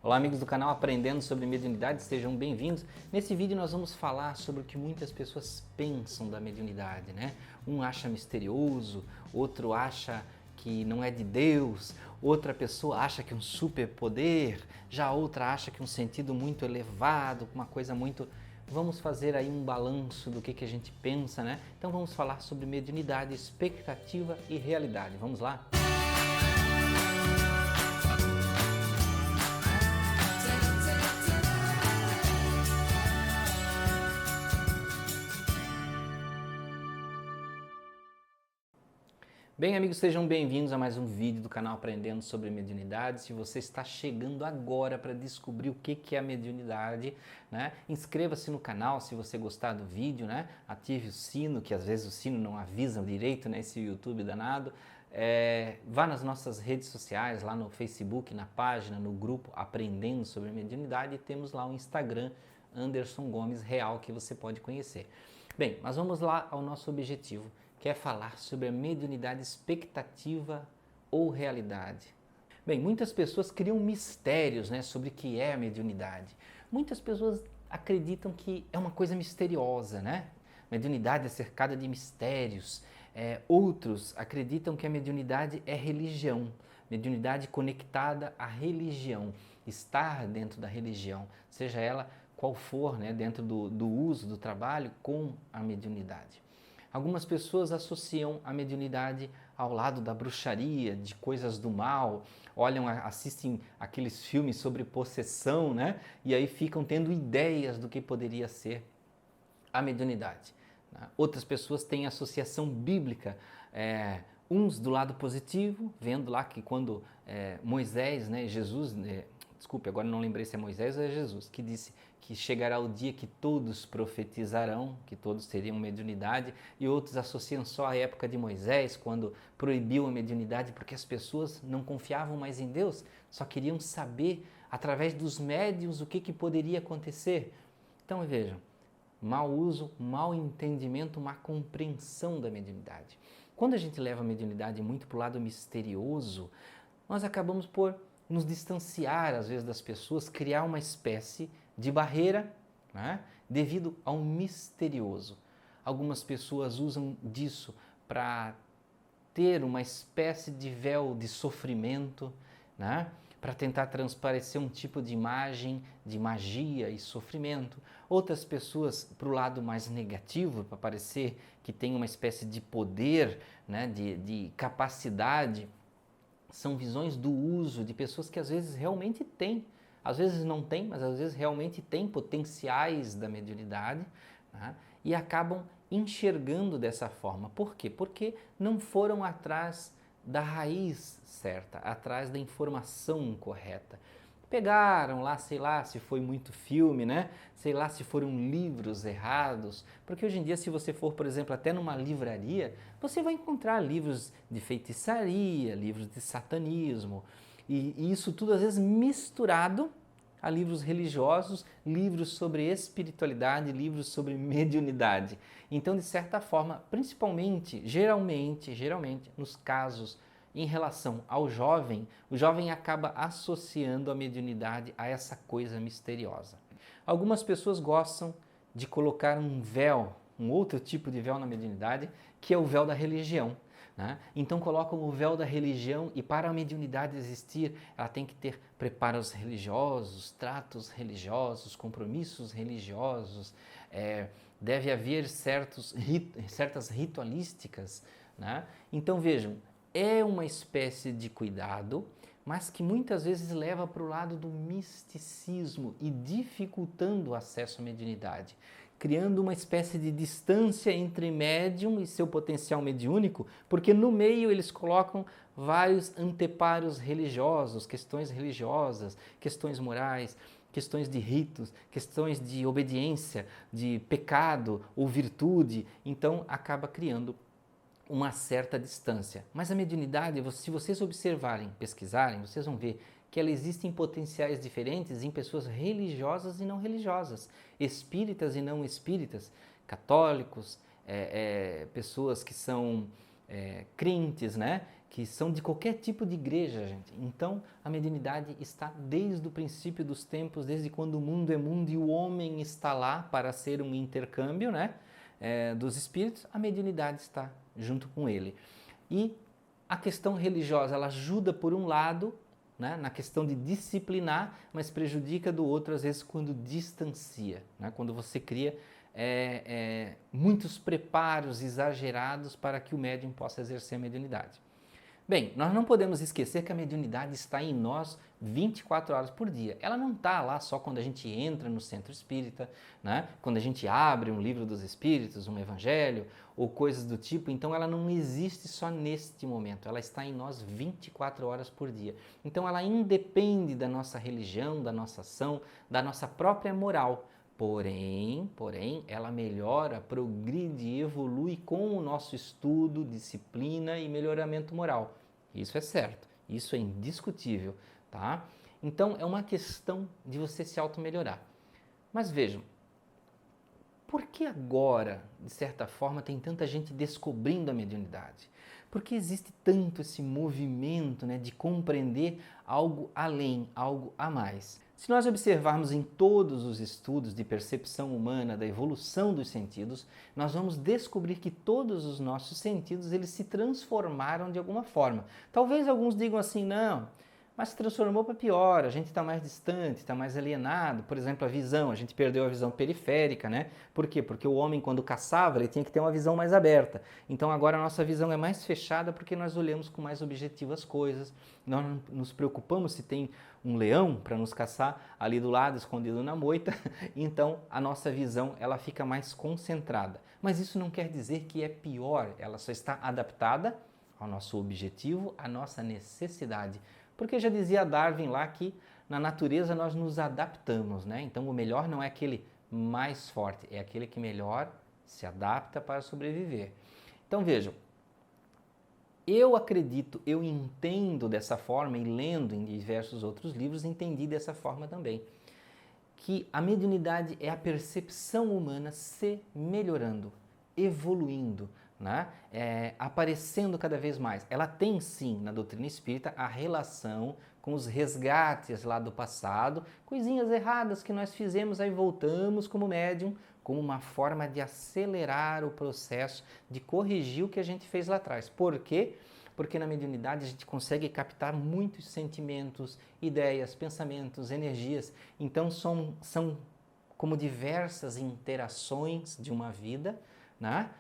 Olá amigos do canal Aprendendo sobre Mediunidade, sejam bem-vindos. Nesse vídeo nós vamos falar sobre o que muitas pessoas pensam da mediunidade, né? Um acha misterioso, outro acha que não é de Deus, outra pessoa acha que é um superpoder, já outra acha que é um sentido muito elevado, uma coisa muito... Vamos fazer aí um balanço do que a gente pensa, né? Então vamos falar sobre mediunidade, expectativa e realidade. Vamos lá? Bem, amigos, sejam bem-vindos a mais um vídeo do canal Aprendendo sobre Mediunidade. Se você está chegando agora para descobrir o que é a mediunidade, né? Inscreva-se no canal se você gostar do vídeo, né? Ative o sino, que às vezes o sino não avisa direito, né? Esse YouTube danado. Vá nas nossas redes sociais, lá no Facebook, na página, no grupo Aprendendo sobre Mediunidade, e temos lá o Instagram, Anderson Gomes Real, que você pode conhecer. Bem, mas vamos lá ao nosso objetivo, que é falar sobre a mediunidade, expectativa ou realidade. Bem, muitas pessoas criam mistérios, né, sobre o que é a mediunidade. Muitas pessoas acreditam que é uma coisa misteriosa, né? Mediunidade é cercada de mistérios. Outros acreditam que a mediunidade é religião, mediunidade conectada à religião, estar dentro da religião, seja ela qual for, né, dentro do uso, do trabalho com a mediunidade. Algumas pessoas associam a mediunidade ao lado da bruxaria, de coisas do mal, assistem aqueles filmes sobre possessão, né? E aí ficam tendo ideias do que poderia ser a mediunidade. Outras pessoas têm associação bíblica, uns do lado positivo, vendo lá que quando Moisés, né, Jesus... Desculpe, agora não lembrei se é Moisés ou é Jesus, que disse que chegará o dia que todos profetizarão, que todos teriam mediunidade, e outros associam só a época de Moisés, quando proibiu a mediunidade porque as pessoas não confiavam mais em Deus, só queriam saber, através dos médiuns, o que poderia acontecer. Então vejam, mau uso, mau entendimento, má compreensão da mediunidade. Quando a gente leva a mediunidade muito para o lado misterioso, nós acabamos por nos distanciar, às vezes, das pessoas, criar uma espécie de barreira, né, devido ao misterioso. Algumas pessoas usam disso para ter uma espécie de véu de sofrimento, né, para tentar transparecer um tipo de imagem de magia e sofrimento. Outras pessoas para o lado mais negativo, para parecer que tem uma espécie de poder, né, de capacidade. São visões do uso de pessoas que às vezes realmente têm, às vezes não têm, mas às vezes realmente têm potenciais da mediunidade, né? E acabam enxergando dessa forma. Por quê? Porque não foram atrás da raiz certa, atrás da informação correta. Pegaram lá, sei lá, se foi muito filme, né? Sei lá se foram livros errados, porque hoje em dia, se você for, por exemplo, até numa livraria, você vai encontrar livros de feitiçaria, livros de satanismo, e isso tudo às vezes misturado a livros religiosos, livros sobre espiritualidade, livros sobre mediunidade. Então, de certa forma, principalmente, geralmente, nos casos em relação ao jovem, o jovem acaba associando a mediunidade a essa coisa misteriosa. Algumas pessoas gostam de colocar um véu, um outro tipo de véu na mediunidade, que é o véu da religião, né? Então colocam o véu da religião, e para a mediunidade existir, ela tem que ter preparos religiosos, tratos religiosos, compromissos religiosos, deve haver certas ritualísticas, né? Então vejam, é uma espécie de cuidado, mas que muitas vezes leva para o lado do misticismo e dificultando o acesso à mediunidade, criando uma espécie de distância entre médium e seu potencial mediúnico, porque no meio eles colocam vários anteparos religiosos, questões morais, questões de ritos, questões de obediência, de pecado ou virtude, então acaba criando uma certa distância. Mas a mediunidade, se vocês observarem, pesquisarem, vocês vão ver que ela existe em potenciais diferentes em pessoas religiosas e não religiosas, espíritas e não espíritas, católicos, pessoas que são crentes, né? que são de qualquer tipo de igreja, gente. Então, a mediunidade está desde o princípio dos tempos, desde quando o mundo é mundo e o homem está lá para ser um intercâmbio, né, dos espíritos, a mediunidade está junto com ele. E a questão religiosa, ela ajuda por um lado, né, na questão de disciplinar, mas prejudica do outro, às vezes, quando distancia, né, quando você cria muitos preparos exagerados para que o médium possa exercer a mediunidade. Bem, nós não podemos esquecer que a mediunidade está em nós 24 horas por dia. Ela não está lá só quando a gente entra no centro espírita, né? Quando a gente abre um livro dos espíritos, um evangelho ou coisas do tipo. Então ela não existe só neste momento, ela está em nós 24 horas por dia. Então ela independe da nossa religião, da nossa ação, da nossa própria moral. Porém, ela melhora, progride e evolui com o nosso estudo, disciplina e melhoramento moral. Isso é certo, isso é indiscutível, tá? Então, é uma questão de você se auto-melhorar. Mas vejam, por que agora, de certa forma, tem tanta gente descobrindo a mediunidade? Por que existe tanto esse movimento, né, de compreender algo além, algo a mais? Se nós observarmos em todos os estudos de percepção humana, da evolução dos sentidos, nós vamos descobrir que todos os nossos sentidos eles se transformaram de alguma forma. Talvez alguns digam assim, não, mas se transformou para pior, a gente está mais distante, está mais alienado. Por exemplo, a visão, a gente perdeu a visão periférica, né? Por quê? Porque o homem, quando caçava, ele tinha que ter uma visão mais aberta. Então agora a nossa visão é mais fechada porque nós olhamos com mais objetivo as coisas. Nós não nos preocupamos se tem um leão para nos caçar ali do lado, escondido na moita. Então a nossa visão ela fica mais concentrada. Mas isso não quer dizer que é pior, ela só está adaptada ao nosso objetivo, à nossa necessidade. Porque já dizia Darwin lá que na natureza nós nos adaptamos, né? Então o melhor não é aquele mais forte, é aquele que melhor se adapta para sobreviver. Então vejam, eu acredito, eu entendo dessa forma e lendo em diversos outros livros, entendi dessa forma também, que a mediunidade é a percepção humana se melhorando, evoluindo, né? Aparecendo cada vez mais. Ela tem sim, na doutrina espírita, a relação com os resgates lá do passado, coisinhas erradas que nós fizemos, aí voltamos como médium, como uma forma de acelerar o processo, de corrigir o que a gente fez lá atrás. Por quê? Porque na mediunidade a gente consegue captar muitos sentimentos, ideias, pensamentos, energias. Então são como diversas interações de uma vida, né?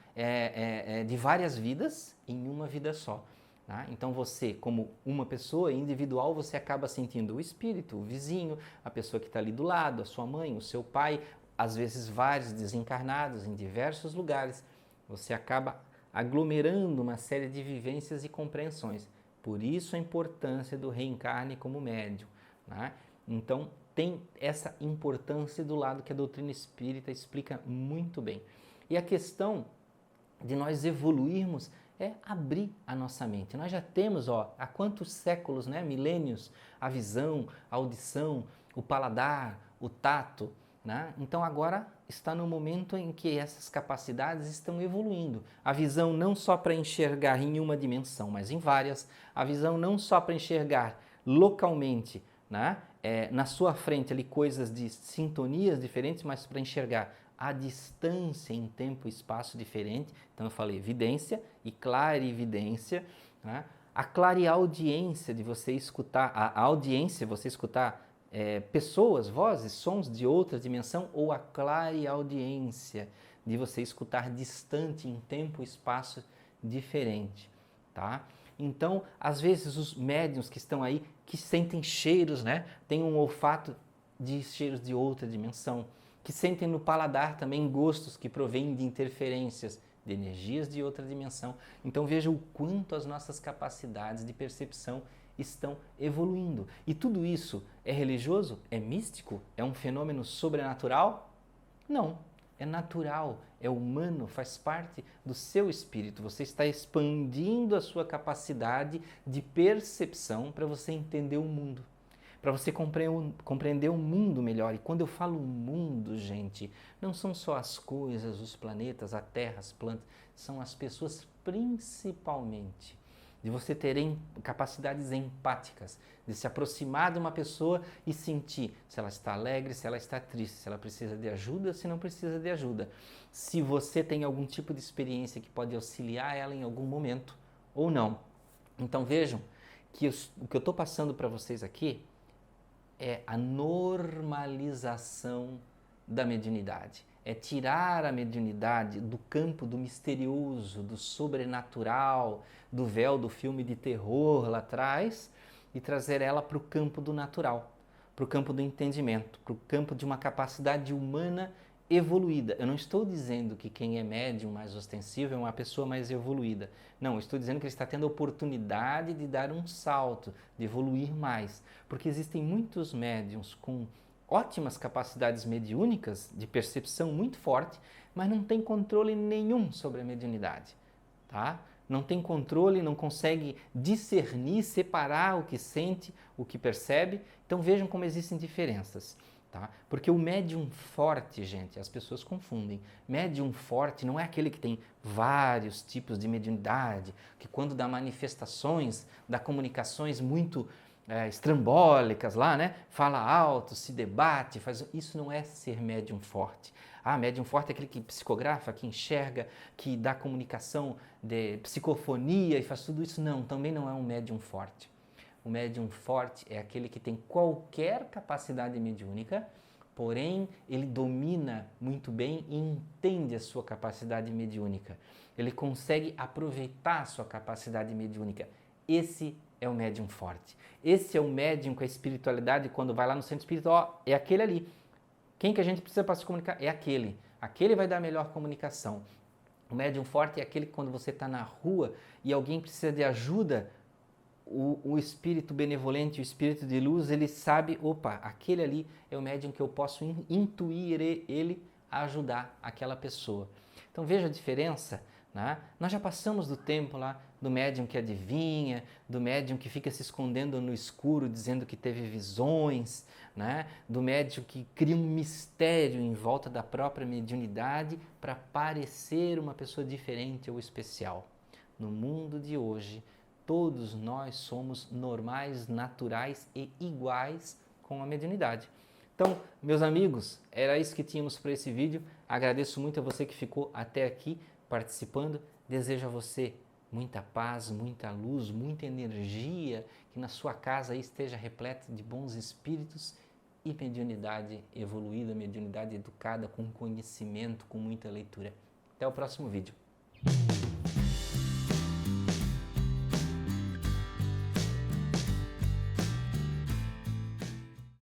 De várias vidas em uma vida só. Né? Então você, como uma pessoa individual, você acaba sentindo o espírito, o vizinho, a pessoa que está ali do lado, a sua mãe, o seu pai, às vezes vários desencarnados em diversos lugares. Você acaba aglomerando uma série de vivências e compreensões. Por isso a importância do reencarne como médium. Né? Então tem essa importância do lado que a doutrina espírita explica muito bem. E a questão de nós evoluirmos é abrir a nossa mente. Nós já temos, há quantos séculos, né, milênios, a visão, a audição, o paladar, o tato, né? Então agora está no momento em que essas capacidades estão evoluindo. A visão não só para enxergar em uma dimensão, mas em várias. A visão não só para enxergar localmente, né, na sua frente ali coisas de sintonias diferentes, mas para enxergar a distância em tempo e espaço diferente. Então eu falei evidência e clarividência, né? A clareaudiência de você escutar, a audiência, você escutar pessoas, vozes, sons de outra dimensão, ou a clareaudiência de você escutar distante em tempo e espaço diferente, tá? Então, às vezes os médiuns que estão aí, que sentem cheiros, né? Tem um olfato de cheiros de outra dimensão, que sentem no paladar também gostos que provêm de interferências de energias de outra dimensão. Então veja o quanto as nossas capacidades de percepção estão evoluindo. E tudo isso é religioso? É místico? É um fenômeno sobrenatural? Não, é natural, é humano, faz parte do seu espírito. Você está expandindo a sua capacidade de percepção para você entender o mundo, para você compreender o mundo melhor. E quando eu falo mundo, gente, não são só as coisas, os planetas, a terra, as plantas, são as pessoas principalmente. de você ter capacidades empáticas, de se aproximar de uma pessoa e sentir se ela está alegre, se ela está triste, se ela precisa de ajuda, se não precisa de ajuda. Se você tem algum tipo de experiência que pode auxiliar ela em algum momento ou não. Então vejam que o que eu estou passando para vocês aqui é a normalização da mediunidade. É tirar a mediunidade do campo do misterioso, do sobrenatural, do véu do filme de terror lá atrás e trazer ela para o campo do natural, para o campo do entendimento, para o campo de uma capacidade humana evoluída. Eu não estou dizendo que quem é médium mais ostensivo é uma pessoa mais evoluída. Não, eu estou dizendo que ele está tendo a oportunidade de dar um salto, de evoluir mais. Porque existem muitos médiums com ótimas capacidades mediúnicas, de percepção muito forte, mas não tem controle nenhum sobre a mediunidade, tá? Não tem controle, não consegue discernir, separar o que sente, o que percebe. Então vejam como existem diferenças. Tá? Porque o médium forte, gente, as pessoas confundem. Médium forte não é aquele que tem vários tipos de mediunidade, que quando dá manifestações, dá comunicações muito estrambólicas lá, né? Fala alto, se debate, isso não é ser médium forte. Ah, médium forte é aquele que psicografa, que enxerga, que dá comunicação de psicofonia e faz tudo isso. Não, também não é um médium forte. O médium forte é aquele que tem qualquer capacidade mediúnica, porém ele domina muito bem e entende a sua capacidade mediúnica. Ele consegue aproveitar a sua capacidade mediúnica. Esse é o médium forte. Esse é o médium com a espiritualidade, quando vai lá no centro espírita, é aquele ali. Quem que a gente precisa para se comunicar? É aquele. Aquele vai dar a melhor comunicação. O médium forte é aquele que quando você está na rua e alguém precisa de ajuda, o espírito benevolente, o espírito de luz, ele sabe, opa, aquele ali é o médium que eu posso intuir ele a ajudar aquela pessoa. Então veja a diferença, né? Nós já passamos do tempo lá do médium que adivinha, do médium que fica se escondendo no escuro dizendo que teve visões, né? Do médium que cria um mistério em volta da própria mediunidade para parecer uma pessoa diferente ou especial. No mundo de hoje, todos nós somos normais, naturais e iguais com a mediunidade. Então, meus amigos, era isso que tínhamos para esse vídeo. Agradeço muito a você que ficou até aqui participando. Desejo a você muita paz, muita luz, muita energia, que na sua casa aí esteja repleta de bons espíritos e mediunidade evoluída, mediunidade educada, com conhecimento, com muita leitura. Até o próximo vídeo.